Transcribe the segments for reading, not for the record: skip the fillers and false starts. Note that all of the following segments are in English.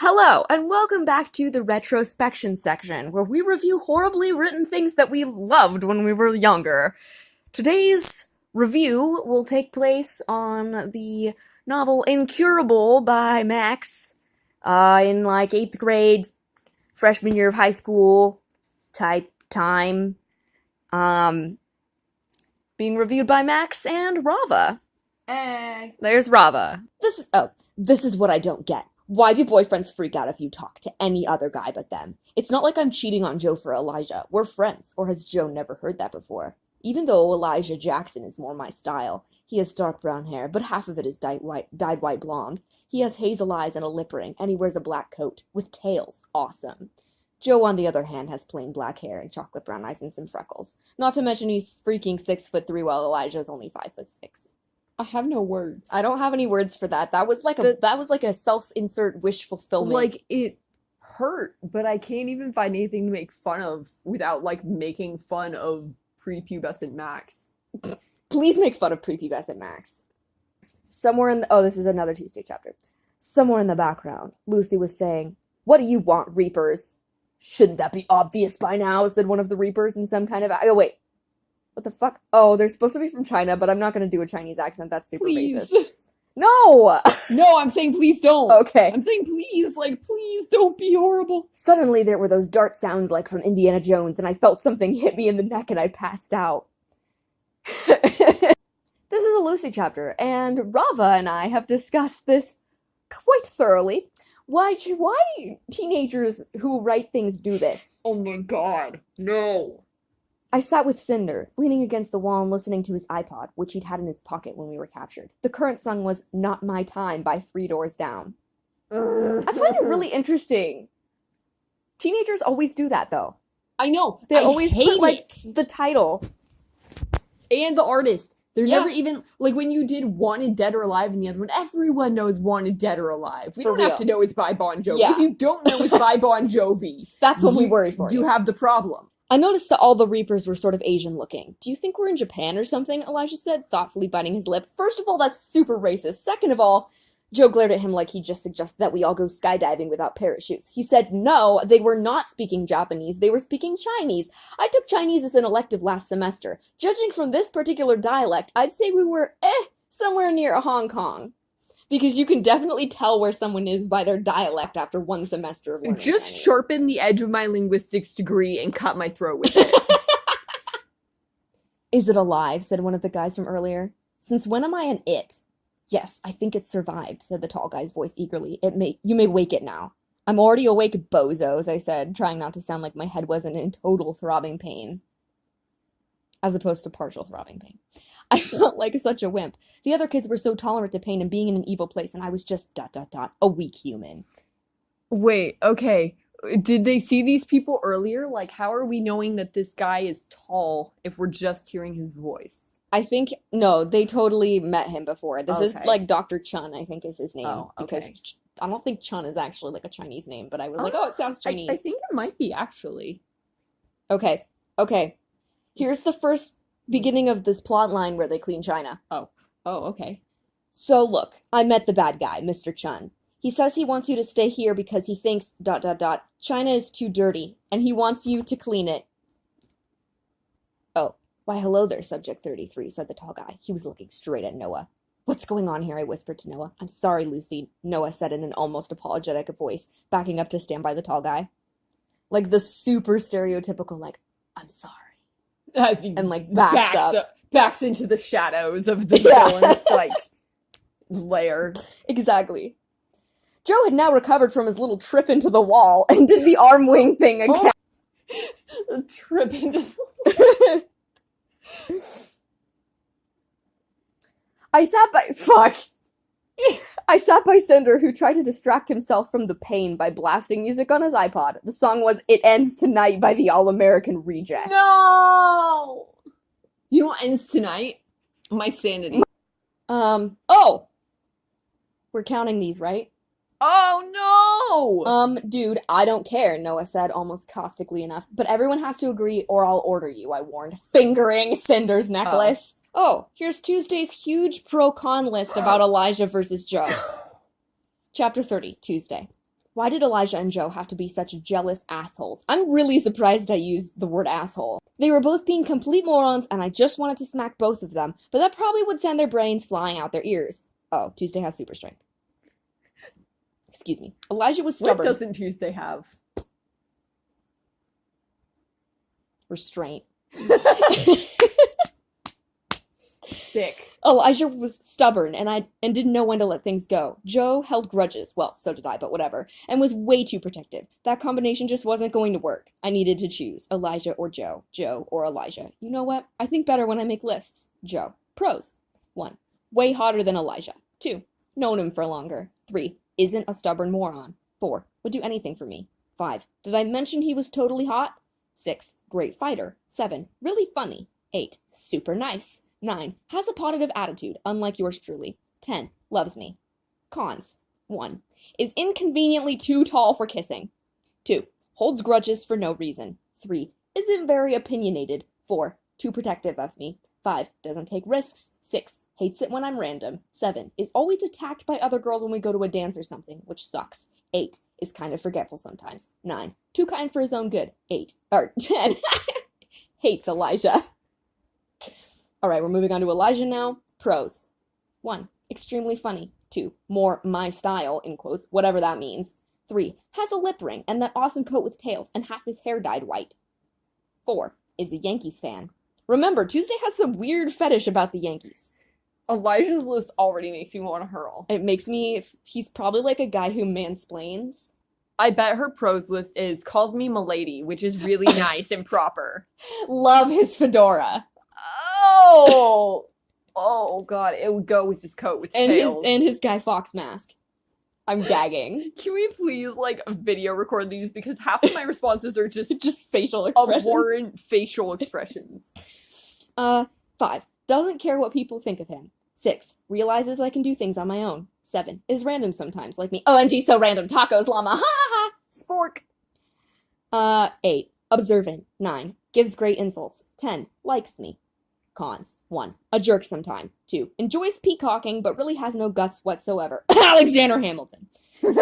Hello, and welcome back to the Retrospection section, where we review horribly written things that we loved when we were younger. Today's review will take place on the novel Incurable by Max, in 8th grade, freshman year of high school type time, being reviewed by Max and Rava. Hey. There's Rava. This is what I don't get. Why do boyfriends freak out if you talk to any other guy but them? It's not like I'm cheating on Joe for Elijah. We're friends. Or has Joe never heard that before? Even though Elijah Jackson is more my style. He has dark brown hair, but half of it is dyed white blonde. He has hazel eyes and a lip ring, and he wears a black coat. With tails. Awesome. Joe, on the other hand, has plain black hair and chocolate brown eyes and some freckles. Not to mention he's freaking 6'3" while Elijah's only 5'6". I have no words. I don't have any words for that. That was like a self-insert wish fulfillment. Like, it hurt, but I can't even find anything to make fun of without, making fun of prepubescent Max. Please make fun of prepubescent Max. This is another Tuesday chapter. Somewhere in the background, Lucy was saying, "What do you want, Reapers?" "Shouldn't that be obvious by now?" said one of the Reapers in some kind of... Oh, wait. What the fuck? Oh, they're supposed to be from China, but I'm not going to do a Chinese accent. That's super Please. racist. No! No, I'm saying please don't. Okay. I'm saying please, please don't be horrible. Suddenly there were those dart sounds like from Indiana Jones, and I felt something hit me in the neck and I passed out. This is a Lucy chapter, and Rava and I have discussed this quite thoroughly. Why teenagers who write things do this? Oh my god, no. I sat with Cinder, leaning against the wall and listening to his iPod, which he'd had in his pocket when we were captured. The current song was Not My Time by 3 Doors Down. I find it really interesting. Teenagers always do that, though. I know. They always put, the title. And the artist. They're Yeah. never even, when you did Wanted Dead or Alive in the other one, everyone knows Wanted Dead or Alive. We For don't real. have to know it's by Bon Jovi. Yeah. If you don't know it's by Bon Jovi, That's what we worry for. you have the problem. I noticed that all the Reapers were sort of Asian-looking. "Do you think we're in Japan or something?" Elijah said, thoughtfully biting his lip. First of all, that's super racist. Second of all, Joe glared at him like he just suggested that we all go skydiving without parachutes. He said no, they were not speaking Japanese, they were speaking Chinese. I took Chinese as an elective last semester. Judging from this particular dialect, I'd say we were, somewhere near Hong Kong. Because you can definitely tell where someone is by their dialect after one semester of learning Just Chinese. sharpen the edge of my linguistics degree and cut my throat with it. "Is it alive?" said one of the guys from earlier. "Since when am I an it?" "Yes, I think it survived," said the tall guy's voice eagerly. You may wake it now." "I'm already awake, bozos," I said, trying not to sound like my head wasn't in total throbbing pain. As opposed to partial throbbing pain. I felt like such a wimp. The other kids were so tolerant to pain and being in an evil place, and I was just ... a weak human. Wait, okay. Did they see these people earlier? How are we knowing that this guy is tall if we're just hearing his voice? I think, no, they totally met him before. This is Okay. Dr. Chun, I think is his name. Oh, okay. Because I don't think Chun is actually a Chinese name, but I was it sounds Chinese. I think it might be, actually. Okay. Here's the first beginning of this plot line where they clean China. Oh, okay. "So look, I met the bad guy, Mr. Chun. He says he wants you to stay here because he thinks ... China is too dirty, and he wants you to clean it." "Oh, why hello there, Subject 33, said the tall guy. He was looking straight at Noah. "What's going on here?" I whispered to Noah. "I'm sorry, Lucy," Noah said in an almost apologetic voice, backing up to stand by the tall guy. The super stereotypical, "I'm sorry." As he And, backs up. Backs into the shadows of the Yeah. villain's, lair. Exactly. Joe had now recovered from his little trip into the wall and did the arm wing thing again. Trip into... I sat by Cinder, who tried to distract himself from the pain by blasting music on his iPod. The song was It Ends Tonight by the All-American Rejects. No! You know what ends tonight? My sanity. Oh! We're counting these, right? Oh, no! Dude, I don't care, Noah said, almost caustically enough. But everyone has to agree or I'll order you, I warned, fingering Cinder's necklace. Oh, here's Tuesday's huge pro-con list about Elijah versus Joe. Chapter 30, Tuesday. Why did Elijah and Joe have to be such jealous assholes? I'm really surprised I used the word asshole. They were both being complete morons, and I just wanted to smack both of them, but that probably would send their brains flying out their ears. Oh, Tuesday has super strength. Excuse me. Elijah was stubborn. What doesn't Tuesday have? Restraint. Sick. Elijah was stubborn and didn't know when to let things go. Joe held grudges. Well, so did I, but whatever. And was way too protective. That combination just wasn't going to work. I needed to choose Elijah or Joe. Joe or Elijah. You know what? I think better when I make lists. Joe. Pros. 1. Way hotter than Elijah. 2. Known him for longer. 3. Isn't a stubborn moron. 4. Would do anything for me. 5. Did I mention he was totally hot? 6. Great fighter. 7. Really funny. 8. Super nice. 9. Has a positive attitude, unlike yours truly. 10. Loves me. Cons. 1. Is inconveniently too tall for kissing. 2. Holds grudges for no reason. 3. Isn't very opinionated. 4. Too protective of me. 5. Doesn't take risks. 6. Hates it when I'm random. 7. Is always attacked by other girls when we go to a dance or something, which sucks. 8. Is kind of forgetful sometimes. 9. Too kind for his own good. 10. Hates Elijah. Alright, we're moving on to Elijah now. Pros. 1. Extremely funny. 2. More my style, in quotes, whatever that means. 3. Has a lip ring and that awesome coat with tails and half his hair dyed white. 4. Is a Yankees fan. Remember, Tuesday has some weird fetish about the Yankees. Elijah's list already makes me want to hurl. It makes me... He's probably like a guy who mansplains. I bet her pros list is calls me milady, which is really nice and proper. Love his fedora. Oh god, it would go with his coat with tails. And his Guy Fawkes mask. I'm gagging. Can we please, video record these? Because half of my responses are just facial expressions. Abhorrent facial expressions. 5. Doesn't care what people think of him. 6. Realizes I can do things on my own. 7. Is random sometimes, like me. OMG, so random. Tacos, llama. Ha ha ha. Spork. 8. Observant. 9. Gives great insults. 10. Likes me. Cons. 1. A jerk sometimes. 2. Enjoys peacocking, but really has no guts whatsoever. Alexander Hamilton. 3.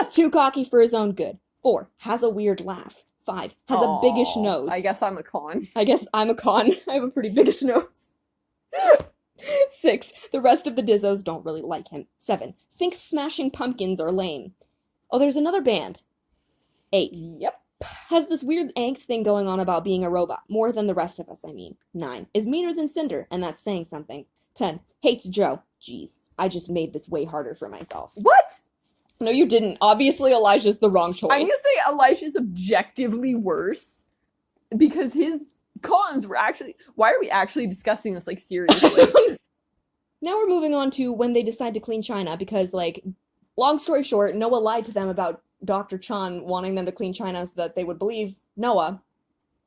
Too cocky for his own good. 4. Has a weird laugh. 5. Has a biggish nose. I guess I'm a con. I have a pretty biggish nose. 6. The rest of the Dizzos don't really like him. 7. Thinks Smashing Pumpkins are lame. Oh, there's another band. 8. Yep. Has this weird angst thing going on about being a robot. More than the rest of us, I mean. 9. Is meaner than Cinder, and that's saying something. 10. Hates Joe. Jeez, I just made this way harder for myself. What? No, you didn't. Obviously, Elijah's the wrong choice. I'm gonna say Elijah's objectively worse. Because his cons were actually... Why are we actually discussing this, seriously? Now we're moving on to when they decide to clean China, because, long story short, Noah lied to them about Dr. Chan wanting them to clean China so that they would believe Noah.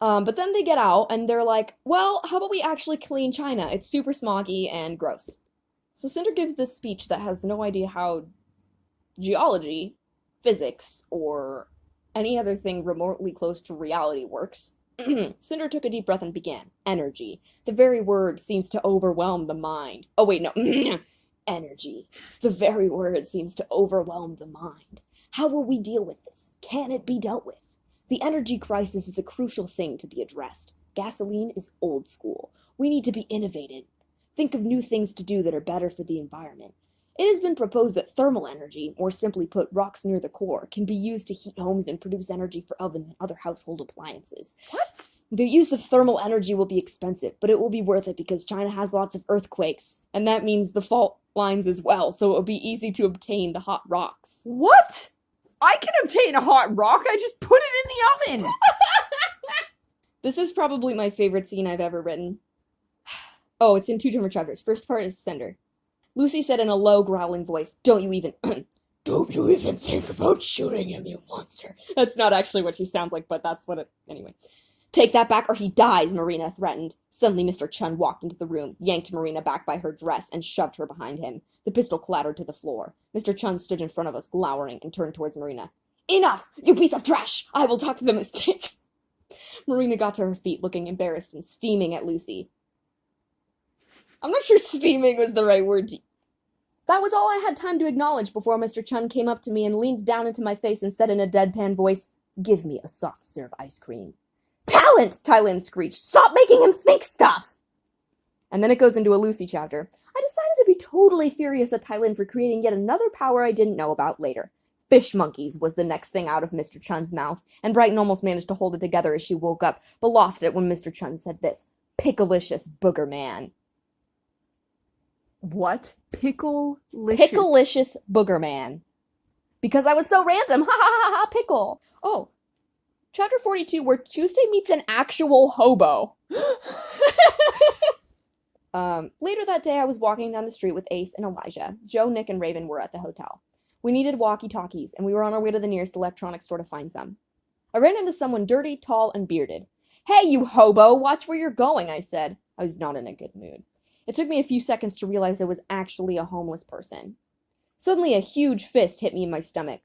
But then they get out, and they're like, well, how about we actually clean China? It's super smoggy and gross. So Cinder gives this speech that has no idea how geology, physics, or any other thing remotely close to reality works. Cinder took a deep breath and began. Energy. The very word seems to overwhelm the mind. Oh, wait, no. Energy. The very word seems to overwhelm the mind. How will we deal with this? Can it be dealt with? The energy crisis is a crucial thing to be addressed. Gasoline is old school. We need to be innovative. Think of new things to do that are better for the environment. It has been proposed that thermal energy, or simply put, rocks near the core, can be used to heat homes and produce energy for ovens and other household appliances. What? The use of thermal energy will be expensive, but it will be worth it because China has lots of earthquakes, and that means the fault lines as well, so it will be easy to obtain the hot rocks. What? I can obtain a hot rock, I just put it in the oven! This is probably my favorite scene I've ever written. Oh, it's in two different chapters. First part is Cinder. Lucy said in a low, growling voice, don't you even think about shooting him, you monster. That's not actually what she sounds like, but that's what it... Anyway. Take that back or he dies, Marina threatened. Suddenly, Mr. Chun walked into the room, yanked Marina back by her dress, and shoved her behind him. The pistol clattered to the floor. Mr. Chun stood in front of us, glowering, and turned towards Marina. Enough, you piece of trash! I will talk to the mistakes. Marina got to her feet, looking embarrassed and steaming at Lucy. I'm not sure steaming was the right word to... That was all I had time to acknowledge before Mr. Chun came up to me and leaned down into my face and said in a deadpan voice, "Give me a soft serve ice cream." "Talent!" Tylin screeched. "Stop making him think stuff!" And then it goes into a Lucy chapter. I decided to be totally furious at Tylin for creating yet another power I didn't know about later. Fish monkeys was the next thing out of Mr. Chun's mouth, and Brighton almost managed to hold it together as she woke up, but lost it when Mr. Chun said this, "Picklelicious booger man." What? Picklelicious? Picklelicious booger man. Because I was so random, ha ha ha ha, pickle. Oh, chapter 42, where Tuesday meets an actual hobo. Later that day, I was walking down the street with Ace and Elijah. Joe, Nick, and Raven were at the hotel. We needed walkie-talkies, and we were on our way to the nearest electronics store to find some. I ran into someone dirty, tall, and bearded. "Hey, you hobo, watch where you're going," I said. I was not in a good mood. It took me a few seconds to realize it was actually a homeless person. Suddenly, a huge fist hit me in my stomach.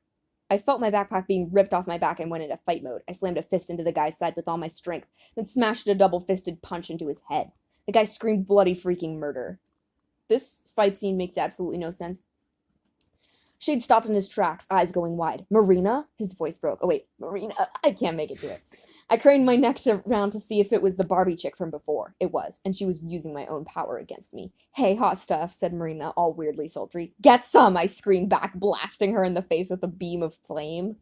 I felt my backpack being ripped off my back and went into fight mode. I slammed a fist into the guy's side with all my strength, then smashed a double-fisted punch into his head. The guy screamed bloody freaking murder. This fight scene makes absolutely no sense. Shade stopped in his tracks, eyes going wide. "Marina?" His voice broke. Oh wait, Marina? I can't make it to it. I craned my neck around to see if it was the Barbie chick from before. It was, and she was using my own power against me. "Hey, hot stuff," said Marina, all weirdly sultry. "Get some," I screamed back, blasting her in the face with a beam of flame.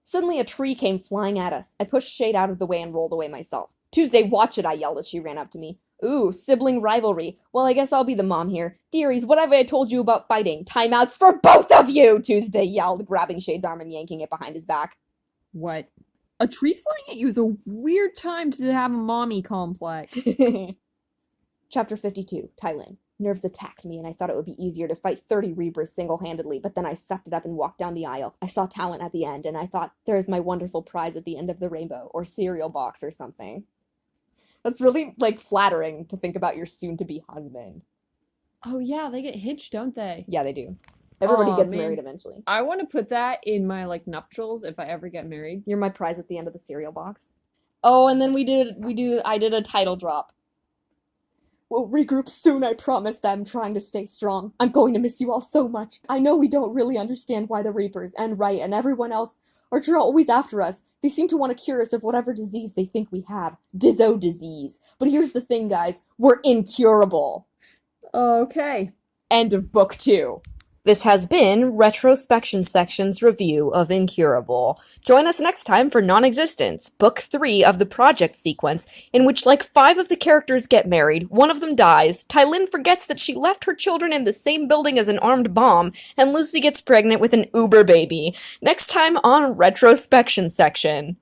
Suddenly a tree came flying at us. I pushed Shade out of the way and rolled away myself. "Tuesday, watch it," I yelled as she ran up to me. "Ooh, sibling rivalry. Well, I guess I'll be the mom here. Dearies, what have I told you about fighting? Timeouts for both of you," Tuesday yelled, grabbing Shade's arm and yanking it behind his back. What? A tree flying at you is a weird time to have a mommy complex. Chapter 52, Tylin. Nerves attacked me, and I thought it would be easier to fight 30 Reapers single-handedly, but then I sucked it up and walked down the aisle. I saw Talent at the end, and I thought, there is my wonderful prize at the end of the rainbow, or cereal box or something. That's really, flattering to think about your soon-to-be husband. Oh yeah, they get hitched, don't they? Yeah, they do. Everybody Aw, gets man. married eventually. I want to put that in my, nuptials if I ever get married. You're my prize at the end of the cereal box. Oh, and then I did a title drop. "We'll regroup soon, I promise them, trying to stay strong. I'm going to miss you all so much. I know we don't really understand why the Reapers, and Wright, and everyone else are always after us. They seem to want to cure us of whatever disease they think we have. Dizzo disease. But here's the thing, guys. We're incurable." Okay. End of book 2. This has been Retrospection Section's review of Incurable. Join us next time for Non-Existence, Book 3 of the project sequence, in which 5 of the characters get married, one of them dies, Tylin forgets that she left her children in the same building as an armed bomb, and Lucy gets pregnant with an Uber baby. Next time on Retrospection Section.